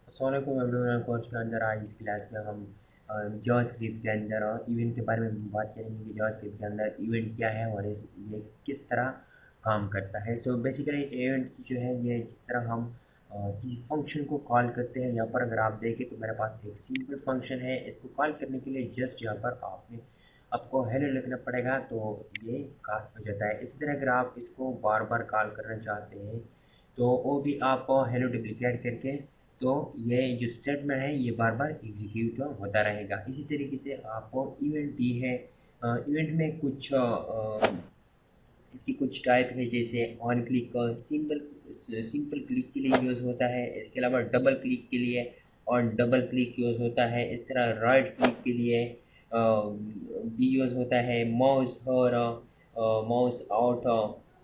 अस्सलाम वालेकुम everyone. Course के अंदर आज इस क्लास में हम जावास्क्रिप्ट के अंदर इवेंट के बारे में बात करेंगे कि जावास्क्रिप्ट के अंदर इवेंट क्या है और ये किस तरह काम करता है। सो बेसिकली इवेंट जो है ये जिस तरह हम किसी फंक्शन को कॉल करते हैं। यहाँ पर अगर आप देखें तो मेरे पास एक सिंपल फंक्शन है। इसको कॉल करने के लिए जस्ट यहाँ पर आपको हेलो लिखना पड़ेगा तो ये कॉल हो जाता है। इसी तरह अगर आप इसको बार बार कॉल करना चाहते हैं तो वो भी आप हेलो डुप्लीकेट करके तो ये जो स्टेटमेंट है ये बार बार एग्जीक्यूट होता रहेगा। इसी तरीके से आपको इवेंट दी है। इवेंट में कुछ इसकी कुछ टाइप है, जैसे on click simple simple click के लिए यूज़ होता है। इसके अलावा डबल क्लिक के लिए और डबल क्लिक यूज़ होता है। इस तरह राइट क्लिक के लिए भी यूज़ होता है। माउस और माउस आउट,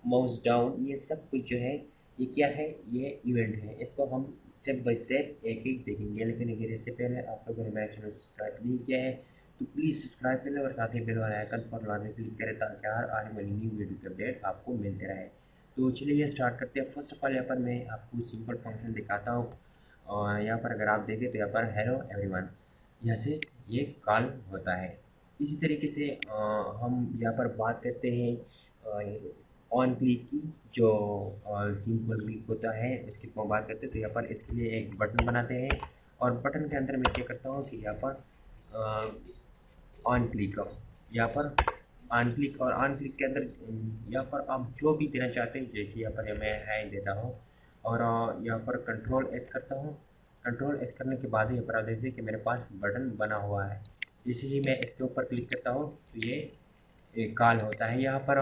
माउस डाउन, ये सब कुछ जो है ये क्या है, ये इवेंट है। इसको हम स्टेप बाय स्टेप एक एक देखेंगे, लेकिन अगर इससे पहले आप लोगों ने मेरे चैनल सब्सक्राइब नहीं किया है तो प्लीज़ सब्सक्राइब कर लें और साथ ही बेल वाला आइकन पर लाने क्लिक करें ताकि हर आने वाली न्यू वीडियो की अपडेट आपको मिलते रहे। तो चलिए ये स्टार्ट करते हैं। फर्स्ट ऑफ ऑल यहाँ पर मैं आपको सिंपल फंक्शन दिखाता हूँ और यहाँ पर अगर आप देखें तो यहाँ पर हेलो एवरीवन, यहाँ से ये कॉल होता है। इसी तरीके से हम यहाँ पर बात करते हैं ऑन क्लिक की, जो सिंपल क्लिक होता है इसकी बात करते हैं। तो यहाँ पर इसके लिए एक बटन बनाते हैं और बटन के अंदर मैं क्या करता हूँ कि यहाँ पर ऑन क्लिक यहाँ पर ऑन क्लिक और ऑन क्लिक के अंदर यहाँ पर आप जो भी देना चाहते हैं, जैसे यहाँ पर मैं है देता हूँ और यहाँ पर कंट्रोल एस करता हूँ। कंट्रोल एस करने के बाद यहाँ पर आप देखिए कि मेरे पास बटन बना हुआ है। जैसे ही मैं इसके ऊपर क्लिक करता हूँ तो ये एक कॉल होता है। यहाँ पर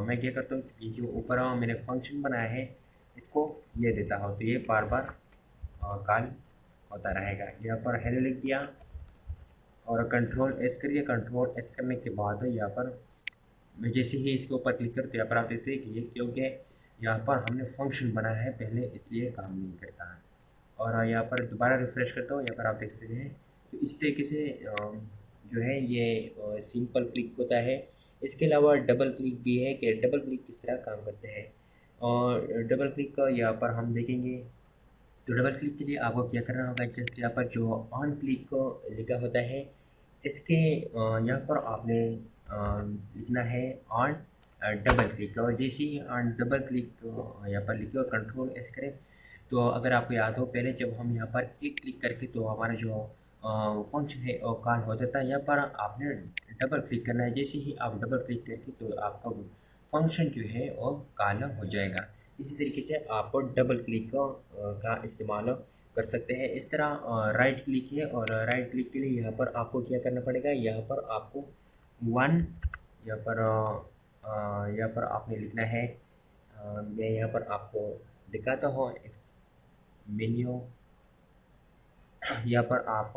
मैं क्या करता हूँ, ये जो ऊपर मैंने फंक्शन बनाया है इसको ये देता हूँ तो ये बार बार कॉल होता रहेगा। यहाँ पर हेलो लिख दिया और कंट्रोल एस करिए। कंट्रोल एस करने के बाद यहाँ पर मैं जैसे ही इसके ऊपर क्लिक करते यहाँ पर आप देख सकते कि क्योंकि यहाँ पर हमने फंक्शन बनाया है पहले, इसलिए काम नहीं करता है। और यहाँ पर दोबारा रिफ़्रेश करता हूँ, यहाँ पर आप देख सकते हैं। तो इस तरीके से जो है ये सिंपल क्लिक होता है। इसके अलावा डबल क्लिक भी है कि डबल क्लिक किस तरह काम करते हैं। और डबल क्लिक का यहाँ पर हम देखेंगे। तो डबल क्लिक के लिए आपको क्या करना होगा, जस्ट यहाँ पर जो ऑन क्लिक को लिखा होता है इसके यहाँ पर आपने लिखना है ऑन डबल क्लिक। और जैसे ही ऑन डबल क्लिक यहाँ पर लिखे और कंट्रोल एस करें तो अगर आपको याद हो पहले जब हम यहाँ पर एक क्लिक करके तो हमारा जो फंक्शन है वो कॉल हो जाता है। यहाँ पर आपने डबल क्लिक करना है। जैसे ही आप डबल क्लिक करेंगे तो आपका फंक्शन जो है वो कॉल हो जाएगा। इसी तरीके से आप डबल क्लिक का इस्तेमाल कर सकते हैं। इस तरह राइट क्लिक है और राइट क्लिक के लिए यहाँ पर आपको क्या करना पड़ेगा, यहाँ पर आपको वन, यहाँ पर यहाँ पर आपने लिखना है। मैं यहाँ पर आपको दिखाता हूँ मेन्यू। यहाँ पर आप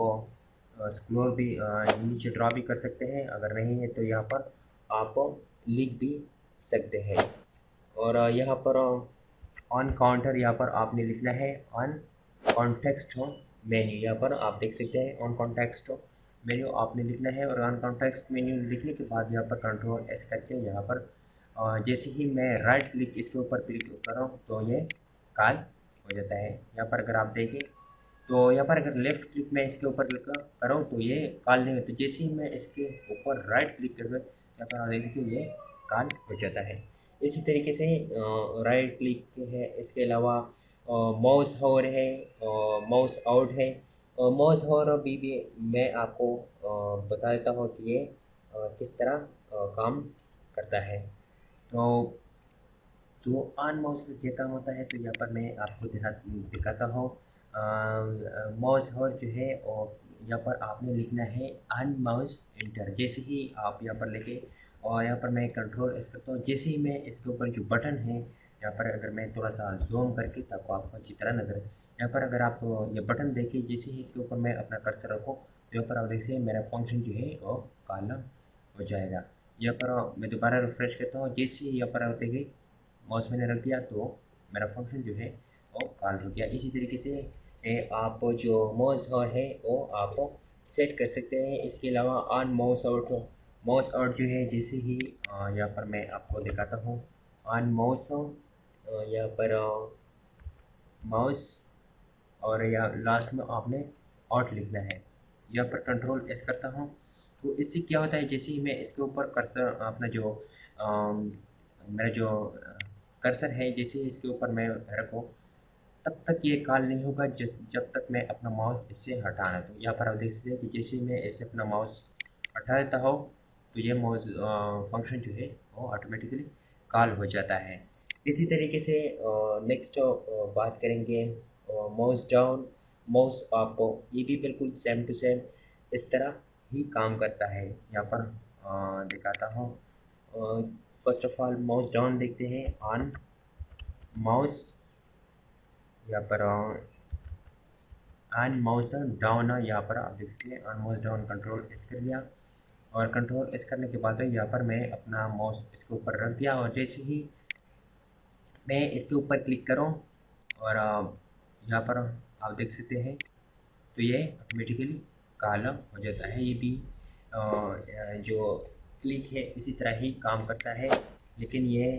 स्क्रॉल भी नीचे ड्रा भी कर सकते हैं, अगर नहीं है तो यहाँ पर आप लिख भी सकते हैं। और यहाँ पर ऑन काउंटर यहाँ पर आपने लिखना है ऑन कॉन्टेक्स्ट मेन्यू। यहाँ पर आप देख सकते हैं ऑन कॉन्टेक्स्ट मेन्यू आपने लिखना है। और ऑन कॉन्टेक्स्ट मेन्यू लिखने के बाद यहाँ पर कंट्रोल एस करके यहाँ पर जैसे ही मैं राइट क्लिक इसके ऊपर क्लिक कर रहा हूँ तो ये कॉल हो जाता है। यहाँ पर अगर आप देखें तो यहाँ पर अगर लेफ़्ट क्लिक मैं इसके ऊपर क्लिक करूँ तो ये कॉल नहीं होता। जैसे ही मैं इसके ऊपर राइट क्लिक कर यहाँ पर आप देखें कि ये कॉल हो जाता है। इसी तरीके से राइट क्लिक है। इसके अलावा माउस होवर है, माउस आउट है। माउस होवर भी मैं आपको बता देता हूँ कि ये किस तरह काम करता है। तो ऑन माउस का क्या काम होता है, तो यहाँ पर मैं आपको दिखाता हूँ। माउस और जो है और यहाँ पर आपने लिखना है ऑन माउस एंटर। जैसे ही आप यहाँ पर लेके और यहाँ पर मैं कंट्रोल इस करता हूँ, जैसे ही मैं इसके ऊपर जो बटन है यहाँ पर अगर मैं थोड़ा सा जूम करके ताकि आपको अच्छी तरह नजर आए। यहाँ पर अगर आप ये बटन देखिए, जैसे ही इसके ऊपर मैं अपना कर्सर रखूँ तो यहाँ पर आप देखिए मेरा फंक्शन जो है वो काला हो जाएगा। यहाँ पर मैं दोबारा रिफ्रेश करता हूँ, जैसे ही यहाँ पर आप देखिए माउस मैंने रख दिया तो मेरा फंक्शन जो है वो कॉल हो गया। इसी तरीके से आप जो माउस है वो आप सेट कर सकते हैं। इसके अलावा ऑन माउस आउट जो है, जैसे ही यहाँ पर मैं आपको दिखाता हूँ ऑन माउस यहाँ पर माउस और या लास्ट में आपने ऑट लिखना है। यहाँ पर कंट्रोल एस करता हूँ तो इससे क्या होता है, जैसे ही मैं इसके ऊपर कर्सर अपना जो मेरा जो कर्सर है जैसे ही इसके ऊपर मैं रखूँ तब तक ये कॉल नहीं होगा जब तक मैं अपना माउस इससे हटा ना दूँ। यहाँ पर आप देख सकते हैं कि जैसे ही मैं इससे अपना माउस हटा देता हूँ तो ये माउस फंक्शन जो है वो ऑटोमेटिकली कॉल हो जाता है। इसी तरीके से नेक्स्ट बात करेंगे माउस डाउन माउस अप, ये भी बिल्कुल सेम टू सेम इस तरह ही काम करता है। यहाँ पर दिखाता हूँ। First of all mouse down देखते हैं। ऑन माउस, यहाँ पर ऑन माउस डाउन, यहाँ पर आप देख सकते हैं on mouse down control S कर लिया और कंट्रोल एस करने के बाद यहाँ पर मैं अपना माउस इसके ऊपर रख दिया और जैसे ही मैं इसके ऊपर क्लिक करूँ और यहाँ पर आप देख सकते हैं तो ये ऑटोमेटिकली काला हो जाता है। ये भी जो क्लिक है इसी तरह ही काम करता है, लेकिन ये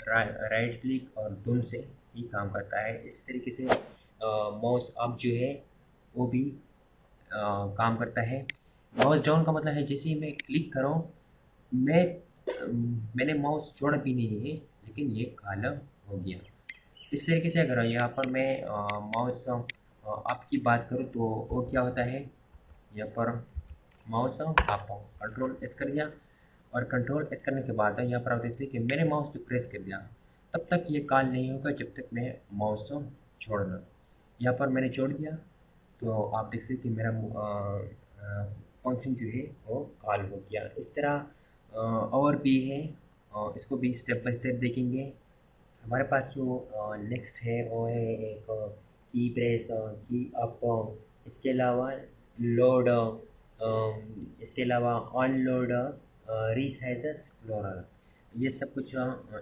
राइट क्लिक और डून से ही काम करता है। इस तरीके से माउस अप जो है वो भी काम करता है। माउस डाउन का मतलब है जैसे ही मैं क्लिक करूँ मैं मैंने माउस छोड़ा भी नहीं है लेकिन ये काला हो गया। इस तरीके से अगर यहाँ पर मैं माउस अप की बात करूँ तो वो क्या होता है, यहाँ पर माउस अप कंट्रोल एस कर दिया और कंट्रोल एस करने के बाद यहाँ पर आप देखते हैं कि मैंने माउस को प्रेस कर दिया तब तक ये कॉल नहीं होगा जब तक मैं माउस छोड़ना। यहाँ पर मैंने छोड़ दिया तो आप देख सकते हैं कि मेरा फंक्शन जो है वो कॉल हो गया। इस तरह और भी है, इसको भी स्टेप बाय स्टेप देखेंगे। हमारे पास जो नेक्स्ट है वो है एक की प्रेस की अप, इसके अलावा लोड, इसके अलावा ऑन लोड, रीसाइज एक्सप्लोरर, ये सब कुछ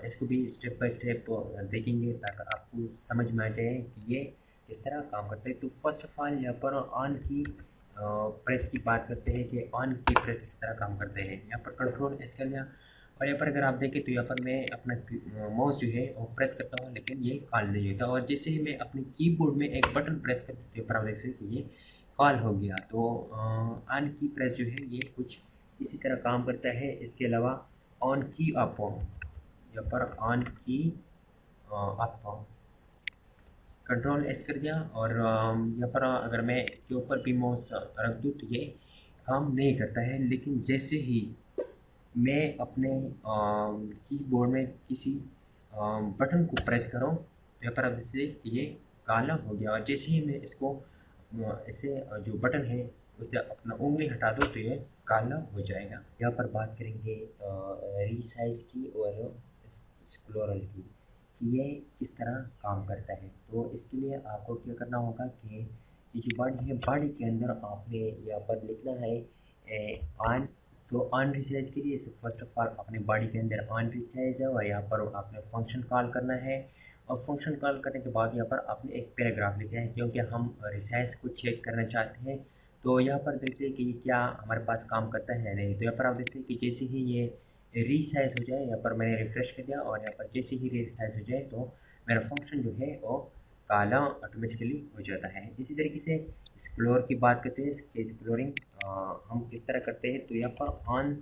इसको भी स्टेप बाय स्टेप देखेंगे ताकि आपको समझ में आ जाए कि ये किस तरह काम करता है। तो फर्स्ट ऑफ ऑल यहाँ पर ऑन की प्रेस की बात करते हैं कि ऑन की प्रेस किस तरह काम करते हैं। यहाँ पर कंट्रोल एस कर लिया और यहाँ पर अगर आप देखें तो यहाँ पर मैं अपना माउस जो है वो प्रेस करता हूँ लेकिन ये कॉल नहीं होता और जैसे ही मैं अपने कीबोर्ड में एक बटन प्रेस करते तो यहाँ पर आप देख सकते हैं कि ये कॉल हो गया। तो ऑन की प्रेस जो है ये कुछ इसी तरह काम करता है। इसके अलावा ऑन की अप, यहाँ पर ऑन की अप कंट्रोल एस कर दिया और यहाँ पर अगर मैं इसके ऊपर भी माउस रख दूँ तो ये काम नहीं करता है, लेकिन जैसे ही मैं अपने कीबोर्ड में किसी बटन को प्रेस करूँ तो यहाँ पर अब जैसे ये काला हो गया और जैसे ही मैं इसको ऐसे जो बटन है उसे अपना उंगली हटा दो तो ये काला हो जाएगा। यहाँ पर बात करेंगे रीसाइज की और एक्सप्लोरर की कि ये किस तरह काम करता है। तो इसके लिए आपको क्या करना होगा कि ये जो बॉडी है बॉडी के अंदर आपने यहाँ पर लिखना है ऑन। तो ऑन रिसाइज के लिए फर्स्ट ऑफ ऑल अपने बॉडी के अंदर ऑन रिसाइज है और यहाँ पर आपने फंक्शन कॉल करना है और फंक्शन कॉल करने के बाद यहाँ पर आपने एक पैराग्राफ लिखना है क्योंकि हम रिसाइज को चेक करना चाहते हैं। तो यहाँ पर देखते हैं कि ये क्या हमारे पास काम करता है या नहीं। तो यहाँ पर आप देखते हैं कि जैसे ही ये रीसाइज हो जाए, यहाँ पर मैंने रिफ्रेश कर दिया और यहाँ पर जैसे ही रीसाइज हो जाए तो मेरा फंक्शन जो है वो काला ऑटोमेटिकली हो जाता है। इसी तरीके से एक्सप्लोर की बात करते हैं कि एक्सप्लोरिंग हम किस तरह करते हैं। तो यहाँ पर ऑन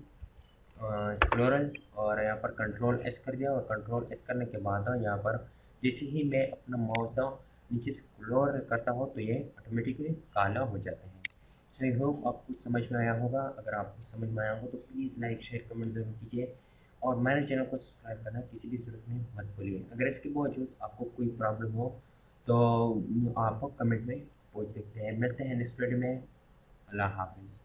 एक्सप्लोरर और यहाँ पर कंट्रोल एस कर दिया और कंट्रोल एस करने के बाद यहाँ पर जैसे ही मैं अपना माउस नीचे एक्सप्लोर करता हूँ तो ये ऑटोमेटिकली काला हो जाता है। सो आई होप आपको समझ में आया होगा। अगर आपको समझ में आया हो तो प्लीज़ लाइक शेयर कमेंट ज़रूर कीजिए और मेरे चैनल को सब्सक्राइब करना किसी भी सूरत में मत भूलिए। अगर इसके बावजूद आपको कोई प्रॉब्लम हो तो आप कमेंट में पूछ सकते हैं। मिलते हैं नेक्स्ट वीडियो में। अल्लाह हाफिज़।